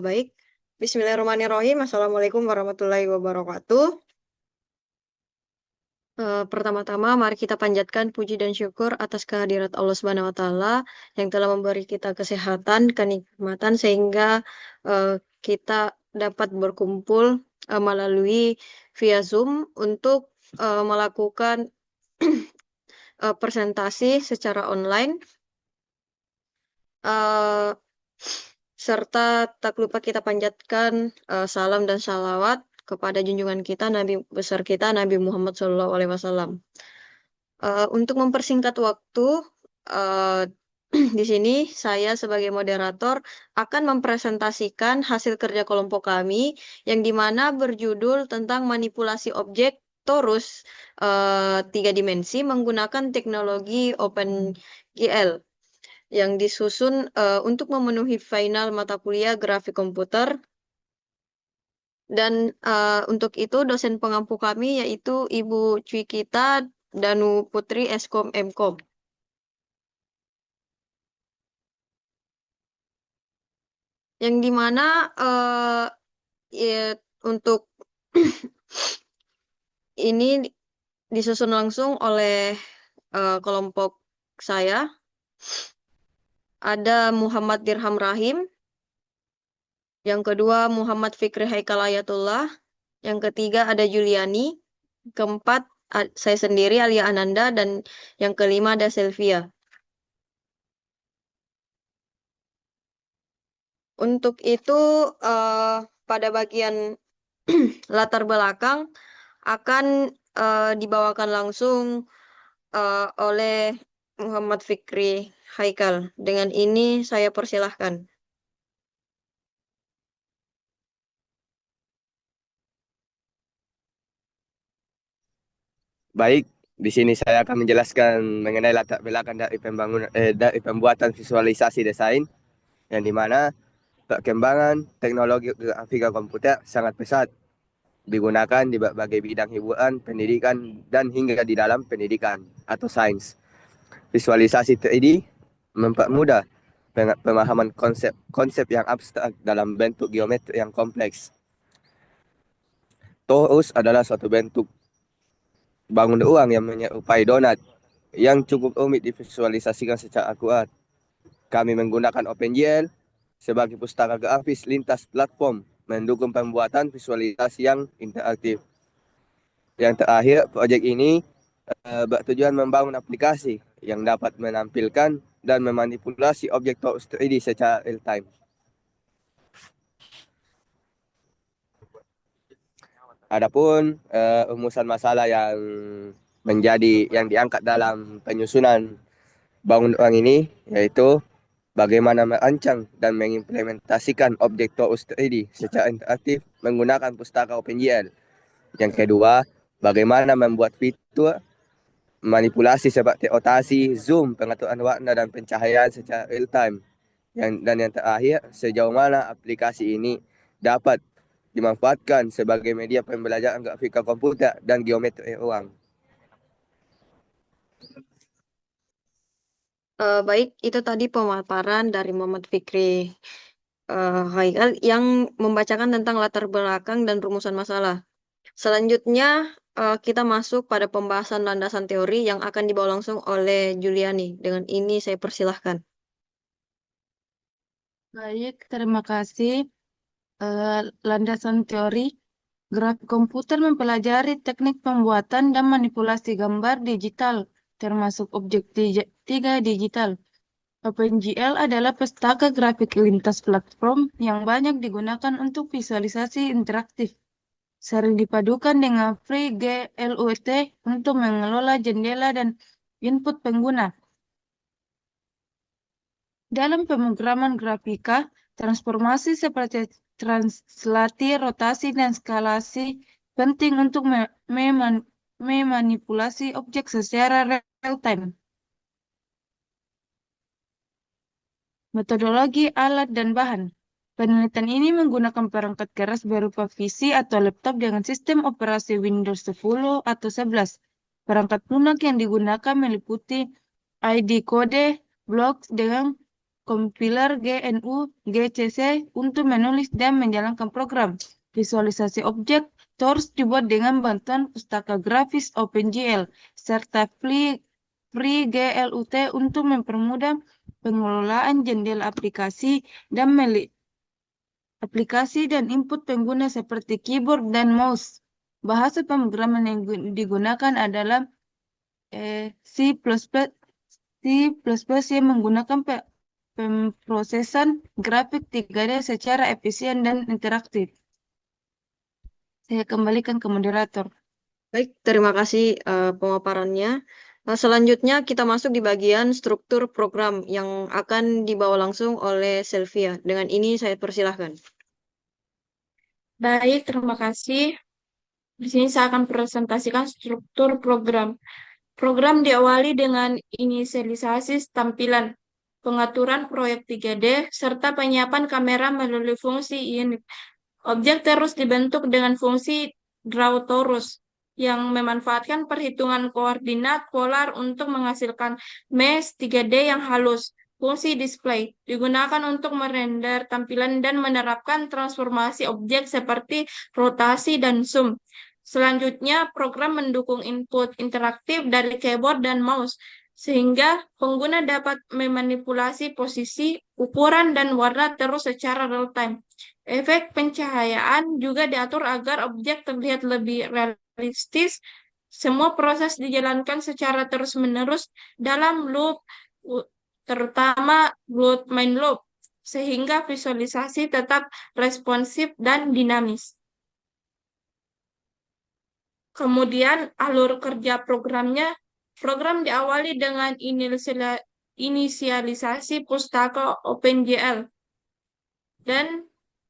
Baik. Bismillahirrahmanirrahim. Assalamualaikum warahmatullahi wabarakatuh. Pertama-tama, mari kita panjatkan puji dan syukur atas kehadirat Allah Subhanahu wa Ta'ala yang telah memberi kita kesehatan, kenikmatan, sehingga kita dapat berkumpul melalui via Zoom untuk melakukan presentasi secara online. Serta tak lupa kita panjatkan salam dan salawat kepada junjungan kita, Nabi besar kita, Nabi Muhammad SAW. Untuk mempersingkat waktu, di sini saya sebagai moderator akan mempresentasikan hasil kerja kelompok kami yang dimana berjudul tentang manipulasi objek torus 3 dimensi menggunakan teknologi OpenGL yang disusun untuk memenuhi final mata kuliah grafik komputer. Dan untuk itu dosen pengampu kami yaitu Ibu Cwikita Danu Putri Eskom Mkom. Yang dimana ya, untuk ini disusun langsung oleh kelompok saya. Ada Muhammad Dirham Rahim. Yang kedua Muhammad Fikri Haikalayatullah. Yang ketiga ada Juliani. Keempat saya sendiri Alia Ananda, dan yang kelima ada Selvia. Untuk itu pada bagian latar belakang akan dibawakan langsung oleh Muhammad Fikri Haikal. Dengan ini saya persilahkan. Baik, di sini saya akan menjelaskan mengenai latar belakang dari pembuatan visualisasi desain, yang dimana perkembangan teknologi grafika komputer sangat pesat digunakan di berbagai bidang hiburan, pendidikan, dan hingga di dalam pendidikan atau sains. Visualisasi 3D mempermudah pemahaman konsep yang abstrak dalam bentuk geometri yang kompleks. Torus adalah suatu bentuk bangun uang yang menyerupai donat yang cukup rumit divisualisasikan secara akurat. Kami menggunakan OpenGL sebagai pustaka grafis lintas platform mendukung pembuatan visualisasi yang interaktif. Yang terakhir, proyek ini bertujuan membangun aplikasi yang dapat menampilkan dan memanipulasi objek torus 3D secara real time. Adapun rumusan masalah yang diangkat dalam penyusunan bangun uang ini yaitu bagaimana merancang dan mengimplementasikan objek torus 3D secara interaktif menggunakan pustaka OpenGL. Yang kedua, bagaimana membuat fitur manipulasi seperti rotasi, zoom, pengaturan warna dan pencahayaan secara real time. Dan yang terakhir, sejauh mana aplikasi ini dapat dimanfaatkan sebagai media pembelajaran grafika komputer dan geometri ruang. Baik, itu tadi pemaparan dari Muhammad Fikri Haikal yang membacakan tentang latar belakang dan rumusan masalah. Selanjutnya kita masuk pada pembahasan landasan teori yang akan dibawa langsung oleh Juliani. Dengan ini saya persilahkan. Baik, terima kasih. Landasan teori grafik komputer mempelajari teknik pembuatan dan manipulasi gambar digital, termasuk objek 3 digital. OpenGL adalah pustaka grafik lintas platform yang banyak digunakan untuk visualisasi interaktif. Sering dipadukan dengan FreeGLUT untuk mengelola jendela dan input pengguna. Dalam pemrograman grafika, transformasi seperti translasi, rotasi, dan skalasi penting untuk memanipulasi objek secara real-time. Metodologi, alat, dan bahan. Penelitian ini menggunakan perangkat keras berupa PC atau laptop dengan sistem operasi Windows 10 atau 11. Perangkat lunak yang digunakan meliputi ID Code, Blocks dengan kompiler GNU GCC untuk menulis dan menjalankan program. Visualisasi objek terus dibuat dengan bantuan pustaka grafis OpenGL serta FreeGLUT untuk mempermudah pengelolaan jendela aplikasi dan aplikasi dan input pengguna seperti keyboard dan mouse. Bahasa pemrograman yang digunakan adalah C++, yang menggunakan pemrosesan grafik 3D secara efisien dan interaktif. Saya kembalikan ke moderator. Baik, terima kasih pemaparannya. Selanjutnya kita masuk di bagian struktur program yang akan dibawa langsung oleh Sylvia. Dengan ini saya persilahkan. Baik, terima kasih. Di sini saya akan presentasikan struktur program. Program diawali dengan inisialisasi tampilan, pengaturan proyek 3D, serta penyiapan kamera melalui fungsi init. Objek terus dibentuk dengan fungsi drawTorus yang memanfaatkan perhitungan koordinat polar untuk menghasilkan mesh 3D yang halus. Fungsi display digunakan untuk merender tampilan dan menerapkan transformasi objek seperti rotasi dan zoom. Selanjutnya, program mendukung input interaktif dari keyboard dan mouse, sehingga pengguna dapat memanipulasi posisi, ukuran, dan warna terus secara real-time. Efek pencahayaan juga diatur agar objek terlihat lebih realistis. Semua proses dijalankan secara terus-menerus dalam loop, terutama loop main loop, sehingga visualisasi tetap responsif dan dinamis. Kemudian alur kerja programnya, program diawali dengan inisialisasi pustaka OpenGL, dan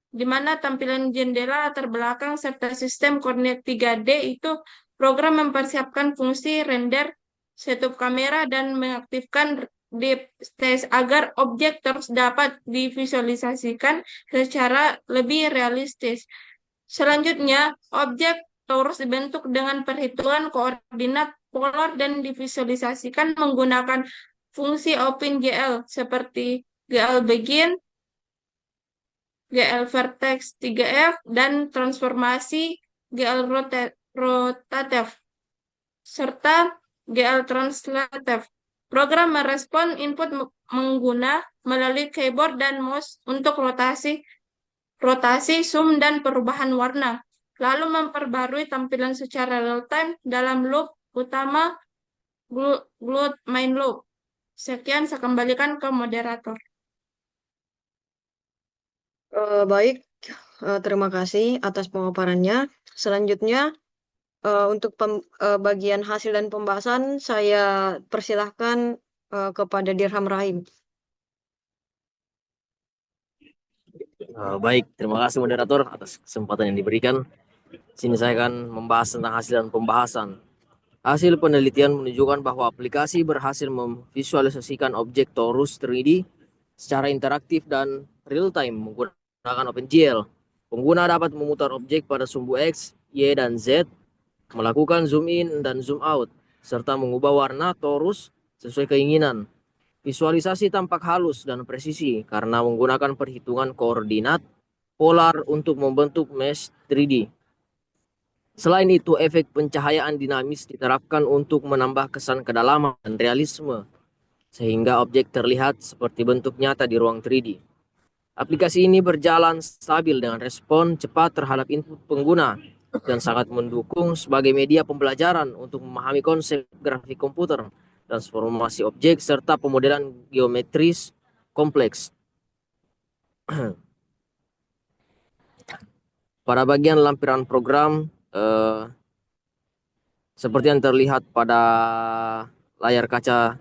di mana tampilan jendela latar belakang serta sistem koordinat 3D itu program mempersiapkan fungsi render, setup kamera, dan mengaktifkan deep stage agar objek terus dapat divisualisasikan secara lebih realistis. Selanjutnya, objek torus dibentuk dengan perhitungan koordinat polar dan divisualisasikan menggunakan fungsi OpenGL seperti GL Begin, GL Vertex 3F, dan transformasi GL Rotative, serta GL Translative. Program merespon input mengguna melalui keyboard dan mouse untuk rotasi, zoom, dan perubahan warna, lalu memperbarui tampilan secara real-time dalam loop utama Glut main loop. Sekian, saya kembalikan ke moderator. Baik, terima kasih atas pemaparannya. Selanjutnya, untuk bagian hasil dan pembahasan, saya persilahkan kepada Dirham Rahim. Baik, terima kasih moderator atas kesempatan yang diberikan. Sini saya akan membahas tentang hasil dan pembahasan. Hasil penelitian menunjukkan bahwa aplikasi berhasil memvisualisasikan objek torus 3D secara interaktif dan real-time menggunakan OpenGL. Pengguna dapat memutar objek pada sumbu X, Y, dan Z, melakukan zoom in dan zoom out, serta mengubah warna torus sesuai keinginan. Visualisasi tampak halus dan presisi karena menggunakan perhitungan koordinat polar untuk membentuk mesh 3D. Selain itu, efek pencahayaan dinamis diterapkan untuk menambah kesan kedalaman dan realisme, sehingga objek terlihat seperti bentuk nyata di ruang 3D. Aplikasi ini berjalan stabil dengan respon cepat terhadap input pengguna dan sangat mendukung sebagai media pembelajaran untuk memahami konsep grafik komputer, transformasi objek, serta pemodelan geometris kompleks. Pada bagian lampiran program, seperti yang terlihat pada layar kaca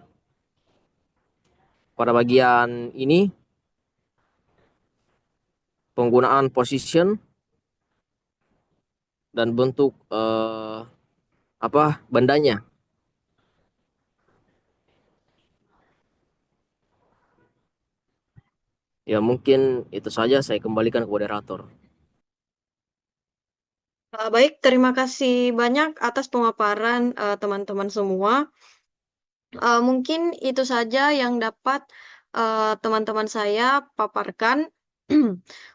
pada bagian ini, penggunaan position dan bentuk bandanya. Ya, mungkin itu saja, saya kembalikan ke moderator. Baik, terima kasih banyak atas pemaparan teman-teman semua. Mungkin itu saja yang dapat teman-teman saya paparkan.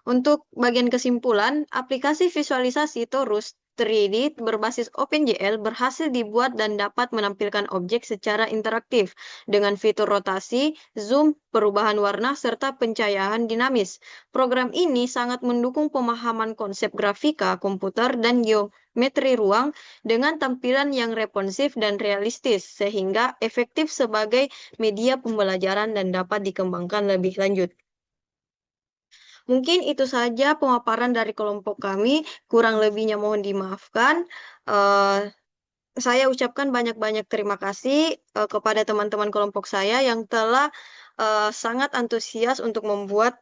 Untuk bagian kesimpulan, aplikasi visualisasi Torus 3D berbasis OpenGL berhasil dibuat dan dapat menampilkan objek secara interaktif dengan fitur rotasi, zoom, perubahan warna, serta pencahayaan dinamis. Program ini sangat mendukung pemahaman konsep grafika komputer dan geometri ruang dengan tampilan yang responsif dan realistis, sehingga efektif sebagai media pembelajaran dan dapat dikembangkan lebih lanjut. Mungkin itu saja pemaparan dari kelompok kami, kurang lebihnya mohon dimaafkan. Saya ucapkan banyak-banyak terima kasih kepada teman-teman kelompok saya yang telah sangat antusias untuk membuat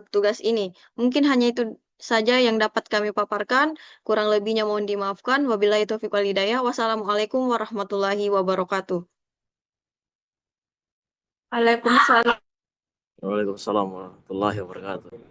tugas ini. Mungkin hanya itu saja yang dapat kami paparkan. Kurang lebihnya mohon dimaafkan. Wabillahi taufiq wal hidayah. Wassalamualaikum warahmatullahi wabarakatuh. Waalaikumsalam. Waalaikumsalam warahmatullahi wabarakatuh.